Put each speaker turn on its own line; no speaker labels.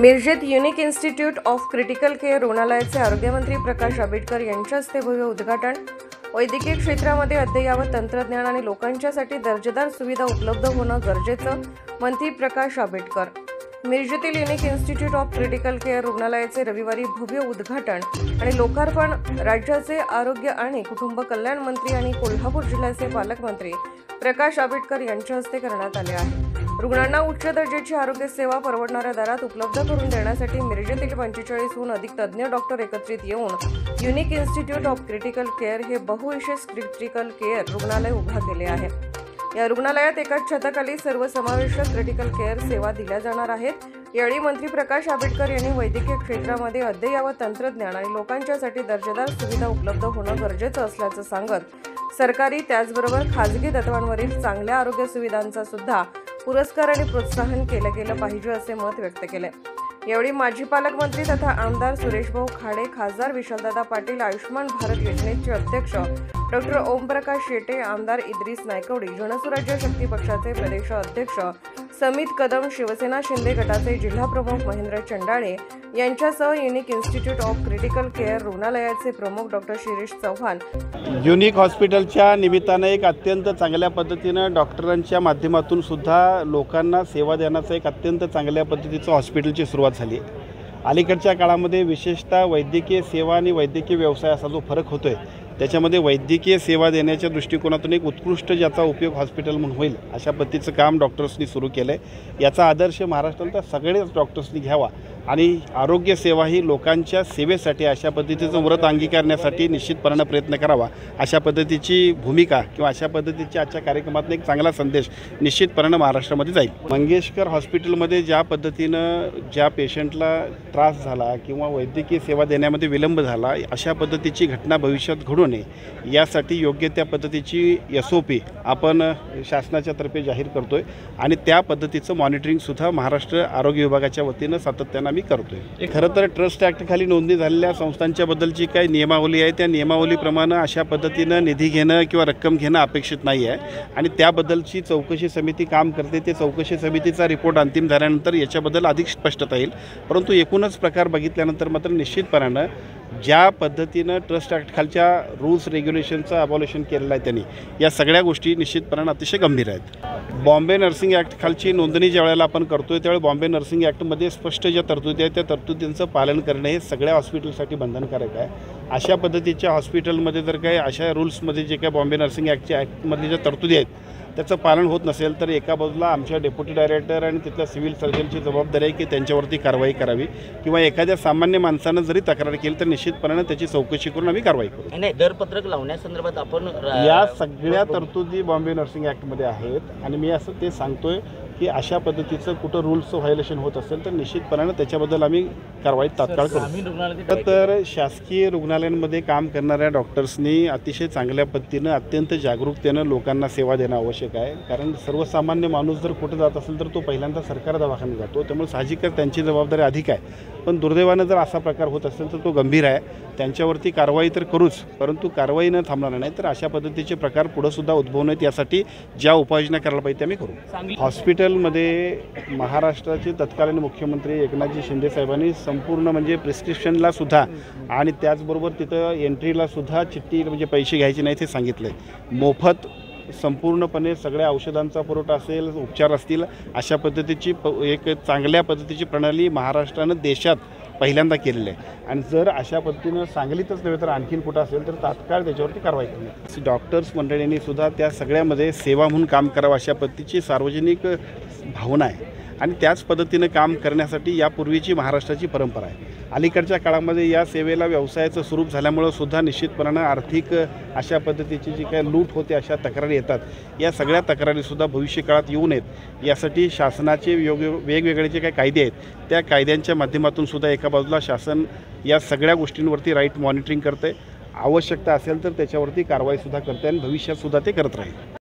मिरजेत unique institute of critical care रुग्णालयाचे आरोग्यमंत्री प्रकाश आंबेडकर यांच्या हस्ते भव्य उद्घाटन। वैद्यकीय क्षेत्रामध्ये अद्ययावत तंत्रज्ञान आणि लोकांच्यासाठी दर्जेदार सुविधा उपलब्ध होणं गरजेचं, मंत्री प्रकाश आंबेडकर। मिरजेतील unique institute of critical care रुग्णालयाचे रविवारी भव्य उद्घाटन आणि लोकार्पण राज्याचे आरोग्य आणि कुटुंब कल्याण मंत्री आणि कोल्हापूर जिल्ह्याचे पालकमंत्री प्रकाश आंबेडकर यांच्या हस्ते करण्यात आले आहे। रुग्णांना उच्च दर्जाची आरोग्य सेवा परवडणाऱ्या दरात उपलब्ध करून देण्यासाठी मिरजेतील 45हून अधिक तज्ञ डॉक्टर एकत्रित येऊन unique institute of critical care हे बहुविषय क्रिटिकल केअर रुग्णालय उभा केले आहे। या रुग्णालयात एकाच छताखाली सर्वसमावेशक क्रिटिकल केअर सेवा दिल्या जाणार आहेत। यावेळी मंत्री प्रकाश आंबेडकर यांनी वैद्यकीय क्षेत्रामध्ये अद्ययावत तंत्रज्ञान आणि लोकांच्यासाठी दर्जेदार सुविधा उपलब्ध होणं गरजेचं असल्याचं सांगत सरकारी त्याचबरोबर खाजगी तत्वांवरील चांगल्या आरोग्य सुविधांचा सुद्धा पुरस्कार आणि प्रोत्साहन केलं गेलं पाहिजे असे मत व्यक्त केले। यावेळी माजी पालकमंत्री तथा आमदार सुरेशभाऊ खाडे, खासदार विशालदादा पाटील, आयुष्मान भारत योजनेचे अध्यक्ष डॉक्टर ओमप्रकाश शेटे, आमदार इद्रिस नायकवडी, जनसुराज्य शक्ती पक्षाचे प्रदेश अध्यक्ष समित कदम, शिवसेना शिंदे गटाचे जिल्हाप्रमुख महेंद्र चंडाळे यांच्यासह unique institute of critical care रुग्णालयाचे प्रमुख डॉक्टर शिरीष चव्हाण।
युनिक हॉस्पिटलच्या निमित्ताने एक अत्यंत चांगल्या पद्धतीनं डॉक्टरांच्या माध्यमातून सुद्धा लोकांना सेवा देण्याचं एक अत्यंत चांगल्या पद्धतीचं हॉस्पिटलची सुरुवात झाली। अलीकडच्या काळामध्ये विशेषतः वैद्यकीय सेवा आणि वैद्यकीय व्यवसाय असा जो फरक होतोय, त्याच्यामध्ये वैद्यकीय सेवा देण्याच्या दृष्टिकोनातून एक उत्कृष्ट ज्याचा उपयोग हॉस्पिटल म्हणून होईल अशा पद्धतीचं काम डॉक्टर्सनी सुरू केलं आहे। याचा आदर्श महाराष्ट्रातल्या सगळेच डॉक्टर्सनी घ्यावा आणि आरोग्य सेवा ही लोकांच्या सेवेसाठी अशा पद्धतीचं व्रत अंगीकारण्यासाठी निश्चितपणे प्रयत्न करावा, अशा पद्धतीची भूमिका किंवा अशा पद्धतीच्या आजच्या कार्यक्रमातून एक चांगला संदेश निश्चितपणे महाराष्ट्रामध्ये जाईल। मंगेशकर हॉस्पिटलमध्ये ज्या पद्धतीनं ज्या पेशंटला त्रास झाला किंवा वैद्यकीय सेवा देण्यामध्ये विलंब झाला, अशा पद्धतीची घटना भविष्यात घडू नये यासाठी योग्य त्या पद्धतीची SOP आपण शासनाच्या तर्फे जाहीर करतोय आणि त्या पद्धतीचं मॉनिटरिंगसुद्धा महाराष्ट्र आरोग्य विभागाच्या वतीनं सातत्यानं आम्ही करतोय। खरं तर ट्रस्ट ॲक्टखाली नोंदणी झालेल्या संस्थांच्या बद्दलची काही नियमावली आहे, त्या नियमावलीप्रमाणे अशा पद्धतीनं निधी घेणं किंवा रक्कम घेणं अपेक्षित नाही आहे आणि त्याबद्दलची चौकशी समिती काम करते। ते चौकशी समितीचा रिपोर्ट अंतिम झाल्यानंतर याच्याबद्दल अधिक स्पष्टता येईल। परंतु एकूणच प्रकार बघितल्यानंतर मात्र निश्चितपणानं ज्या पद्धतीनं ट्रस्ट ॲक्टखालच्या रूल्स रेग्युलेशनचं अबॉलिशन केलेलं आहे त्यांनी, या सगळ्या गोष्टी निश्चितपणानं अतिशय गंभीर आहेत। बॉम्बे नर्सिंग ॲक्टखालची नोंदणी ज्या वेळेला आपण करतोय त्यावेळी बॉम्बे नर्सिंग ॲक्टमध्ये स्पष्ट ज्या तरतुदी आहेत त्या तरतुदींचं पालन करणे हे सगळ्या हॉस्पिटलसाठी बंधनकारक आहे। अशा पद्धतीच्या हॉस्पिटलमध्ये जर काही अशा रूल्समध्ये जे काही बॉम्बे नर्सिंग ॲक्टमधली ज्या तरतुदी आहेत त्याचं पालन होत नसेल तर एका बाजूला आमच्या डेप्युटी डायरेक्टर आणि तिथल्या सिव्हिल सर्जनची जबाबदारी आहे की त्यांच्यावरती कारवाई करावी किंवा एखाद्या सामान्य माणसानं जरी तक्रार केली तर निश्चितपणे त्याची चौकशी करून आम्ही कारवाई करू।
नाही, दरपत्रक लावण्यासंदर्भात आपण
या सगळ्या तरतुदी बॉम्बे नर्सिंग ॲक्टमध्ये आहेत आणि मी असं ते सांगतोय की अशा पद्धतीचं कुठं रूल्सचं व्हायोलेशन होत असेल तर निश्चितपणे त्याच्याबद्दल आम्ही कारवाई तात्काळ करू। तर शासकीय रुग्णालयांमध्ये काम करणाऱ्या डॉक्टर्सनी अतिशय चांगल्या पद्धतीनं अत्यंत जागरूकतेनं लोकांना सेवा देणं आवश्यक आहे। कारण सर्वसामान्य माणूस जर कुठं जात असेल तर तो पहिल्यांदा सरकारी दवाखान्यात जातो, त्यामुळे साहजिकच त्यांची जबाबदारी अधिक आहे। पण दुर्दैवानं जर असा प्रकार होत असेल तर तो गंभीर आहे, त्यांच्यावरती कारवाई तर करूच, परंतु कारवाई न थांबणार नाही तर अशा पद्धतीचे प्रकार पुढंसुद्धा उद्भवू नयेत यासाठी ज्या उपाययोजना करायला पाहिजे ते आम्ही करू। हॉस्पिटलमध्ये महाराष्ट्राचे तत्कालीन मुख्यमंत्री एकनाथजी शिंदे साहेबांनी संपूर्ण म्हणजे प्रिस्क्रिप्शनला सुद्धा आणि त्याचबरोबर तिथं एंट्रीला सुद्धा चिठ्ठी म्हणजे पैसे घ्यायचे नाहीत हे सांगितलं आहे। मोफत संपूर्णपणे सगळ्या औषधांचा पुरवठा असेल, उपचार असतील, अशा पद्धतीची एक चांगल्या पद्धतीची प्रणाली महाराष्ट्रानं देशात पहिल्यांदा केलेलं आहे आणि जर अशा पद्धतीनं सांगलीतच नव्हे तर आणखीन कुठं असेल तर तात्काळ त्याच्यावरती कारवाई करणे। डॉक्टर्स मंडळींनी सुद्धा त्या सगळ्यामध्ये सेवा म्हणून काम करावं अशा पद्धतीची सार्वजनिक भावना आहे आणि त्याच पद्धतीनं काम करण्यासाठी यापूर्वीची महाराष्ट्राची परंपरा आहे। अलीकडच्या काळामध्ये या सेवेला व्यवसायाचं स्वरूप झाल्यामुळं सुद्धा निश्चितपणानं आर्थिक अशा पद्धतीची जी काही लूट होते अशा तक्रारी येतात, या सगळ्या तक्रारीसुद्धा भविष्यकाळात येऊ नयेत यासाठी शासनाचे वेगवेगळे जे काही कायदे आहेत त्या कायद्यांच्या माध्यमातून सुद्धा एका बाजूला शासन या सगळ्या गोष्टींवरती राईट मॉनिटरिंग करते, आवश्यकता असेल तर त्याच्यावरती कारवाईसुद्धा करते आणि भविष्यातसुद्धा ते करत राहील।